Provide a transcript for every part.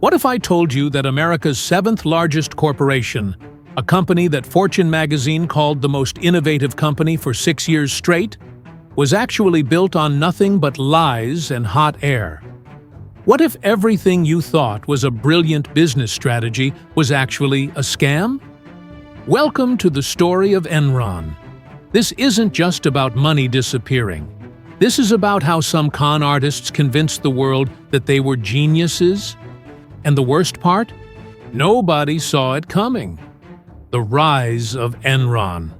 What if I told you that America's seventh largest corporation, a company that Fortune magazine called the most innovative company for 6 years straight, was actually built on nothing but lies and hot air? What if everything you thought was a brilliant business strategy was actually a scam? Welcome to the story of Enron. This isn't just about money disappearing. This is about how some con artists convinced the world that they were geniuses. And the worst part? Nobody saw it coming. The rise of Enron.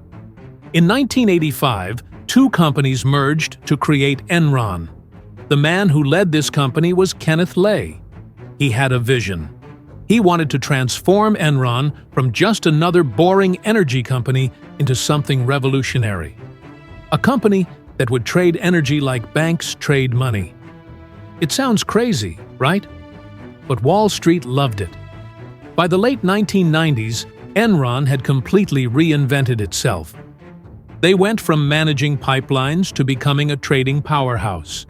In 1985, two companies merged to create Enron. The man who led this company was Kenneth. He had a vision. He wanted to transform Enron from just another boring energy company into something revolutionary. A company that would trade energy like banks trade money. It sounds crazy, right? But Wall Street loved it. By the late 1990s, Enron had completely reinvented itself. They went from managing pipelines to becoming a trading powerhouse.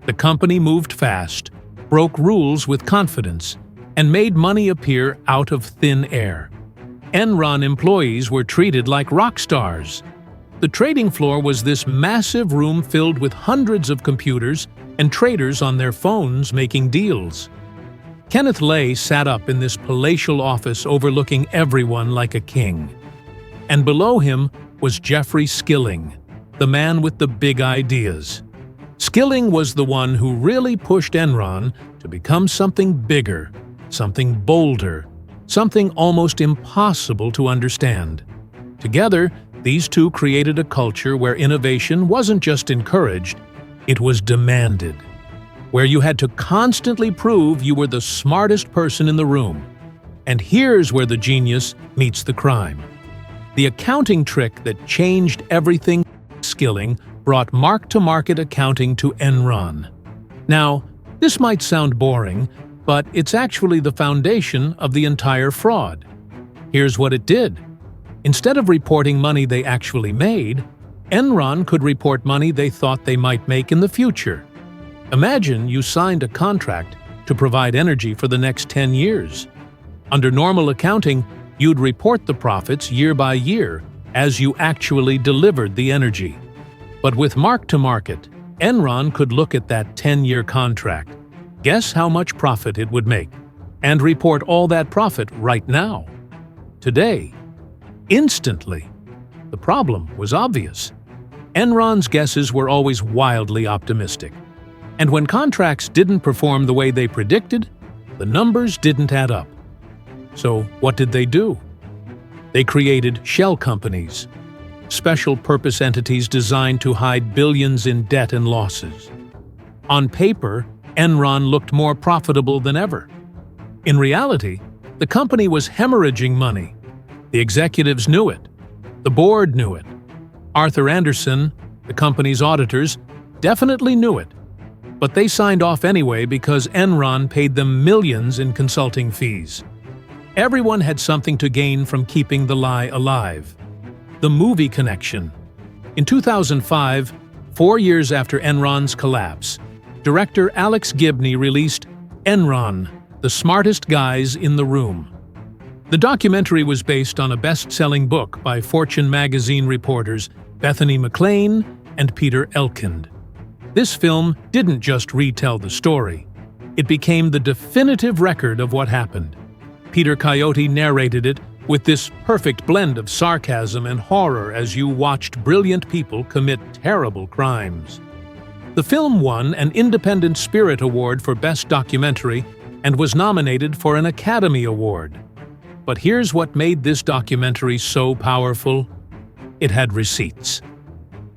The company moved fast, broke rules with confidence, and made money appear out of thin air. Enron employees were treated like rock stars. The trading floor was this massive room filled with hundreds of computers and traders on their phones making deals. Kenneth sat up in this palatial office overlooking everyone like a king. And below him was Jeffrey Skilling, the man with the big ideas. Skilling was the one who really pushed Enron to become something bigger, something bolder, something almost impossible to understand. Together, these two created a culture where innovation wasn't just encouraged, it was demanded. Where you had to constantly prove you were the smartest person in the room. And here's where the genius meets the crime. The accounting trick that changed everything. Skilling brought mark-to-market accounting to Enron. Now, this might sound boring, but it's actually the foundation of the entire fraud. Here's what it did. Instead of reporting money they actually made, Enron could report money they thought they might make in the future. Imagine you signed a contract to provide energy for the next 10 years. Under normal accounting, you'd report the profits year by year as you actually delivered the energy. But with mark-to-market, Enron could look at that 10-year contract, guess how much profit it would make, and report all that profit right now. Today, instantly. The problem was obvious. Enron's guesses were always wildly optimistic. And when contracts didn't perform the way they predicted, the numbers didn't add up. So what did they do? They created shell companies, special purpose entities designed to hide billions in debt and losses. On paper, Enron looked more profitable than ever. In reality, the company was hemorrhaging money. The executives knew it. The board knew it. Arthur Andersen, the company's auditors, definitely knew it. But they signed off anyway because Enron paid them millions in consulting fees. Everyone had something to gain from keeping the lie alive. The movie connection. In 2005, 4 years after Enron's collapse, director Alex Gibney released Enron, The Smartest Guys in the Room. The documentary was based on a best-selling book by Fortune magazine reporters Bethany McLean and Peter Elkind. This film didn't just retell the story. It became the definitive record of what happened. Peter Coyote narrated it with this perfect blend of sarcasm and horror as you watched brilliant people commit terrible crimes. The film won an Independent Spirit Award for Best Documentary and was nominated for an Academy Award. But here's what made this documentary so powerful. It had receipts.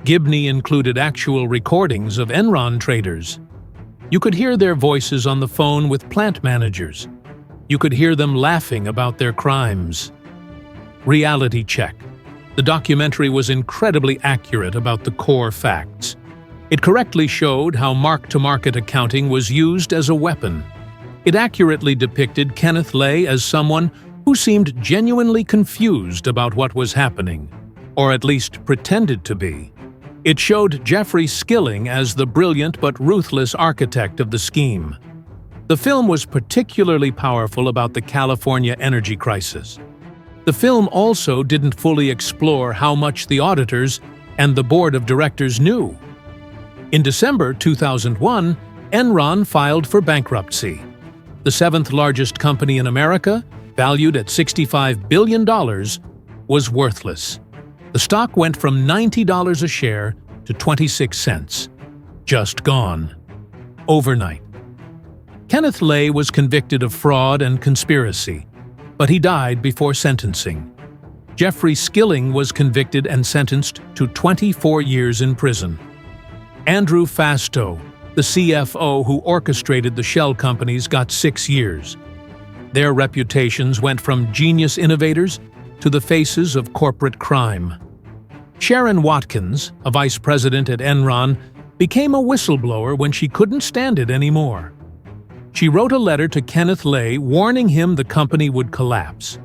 Gibney included actual recordings of Enron traders. You could hear their voices on the phone with plant managers. You could hear them laughing about their crimes. Reality check. The documentary was incredibly accurate about the core facts. It correctly showed how mark-to-market accounting was used as a weapon. It accurately depicted Kenneth as someone who seemed genuinely confused about what was happening, or at least pretended to be. It showed Jeffrey Skilling as the brilliant but ruthless architect of the scheme. The film was particularly powerful about the California energy crisis. The film also didn't fully explore how much the auditors and the board of directors knew. In December 2001, Enron filed for bankruptcy. The seventh largest company in America, valued at $65 billion, was worthless. The stock went from $90 a share to 26 cents. Just gone. Overnight. Kenneth was convicted of fraud and conspiracy, but he died before sentencing. Jeffrey Skilling was convicted and sentenced to 24 years in prison. Andrew Fastow, the CFO who orchestrated the shell companies, got 6 years. Their reputations went from genius innovators to the faces of corporate crime. Sharon Watkins, a vice president at Enron, became a whistleblower when she couldn't stand it anymore. She wrote a letter to Kenneth warning him the company would collapse.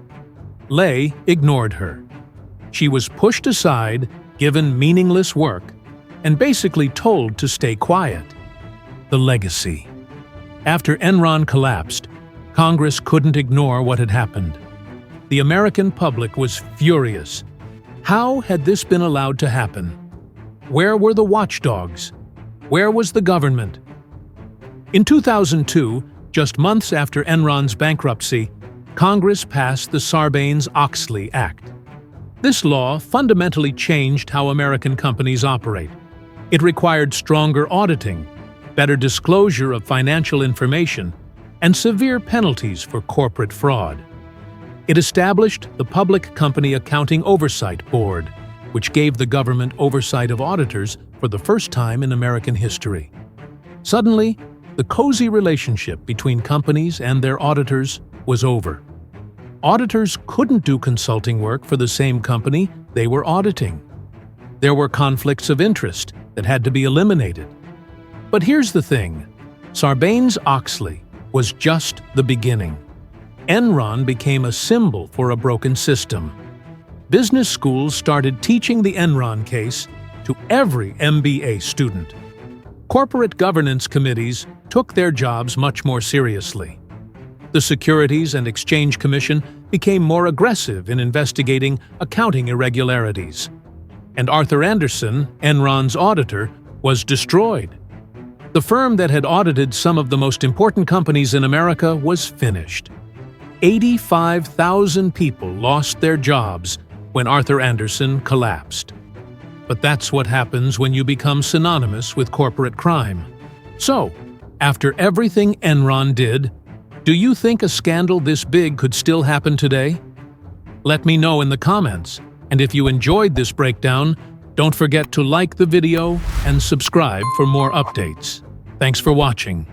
Lay ignored her. She was pushed aside, given meaningless work, and basically told to stay quiet. The legacy. After Enron collapsed, Congress couldn't ignore what had happened. The American public was furious. How had this been allowed to happen? Where were the watchdogs? Where was the government? In 2002, just months after Enron's bankruptcy, Congress passed the Sarbanes-Oxley Act. This law fundamentally changed how American companies operate. It required stronger auditing, better disclosure of financial information, and severe penalties for corporate fraud. It established the Public Company Accounting Oversight Board, which gave the government oversight of auditors for the first time in American history. Suddenly, the cozy relationship between companies and their auditors was over. Auditors couldn't do consulting work for the same company they were auditing. There were conflicts of interest that had to be eliminated. But here's the thing, Sarbanes-Oxley was just the beginning. Enron became a symbol for a broken system. Business schools started teaching the Enron case to every MBA student. Corporate governance committees took their jobs much more seriously. The Securities and Exchange Commission became more aggressive in investigating accounting irregularities. And Arthur Andersen, Enron's auditor, was destroyed. The firm that had audited some of the most important companies in America was finished. 85,000 people lost their jobs when Arthur Andersen collapsed. But that's what happens when you become synonymous with corporate crime. So, after everything Enron did, do you think a scandal this big could still happen today? Let me know in the comments, and if you enjoyed this breakdown, don't forget to like the video and subscribe for more updates. Thanks for watching.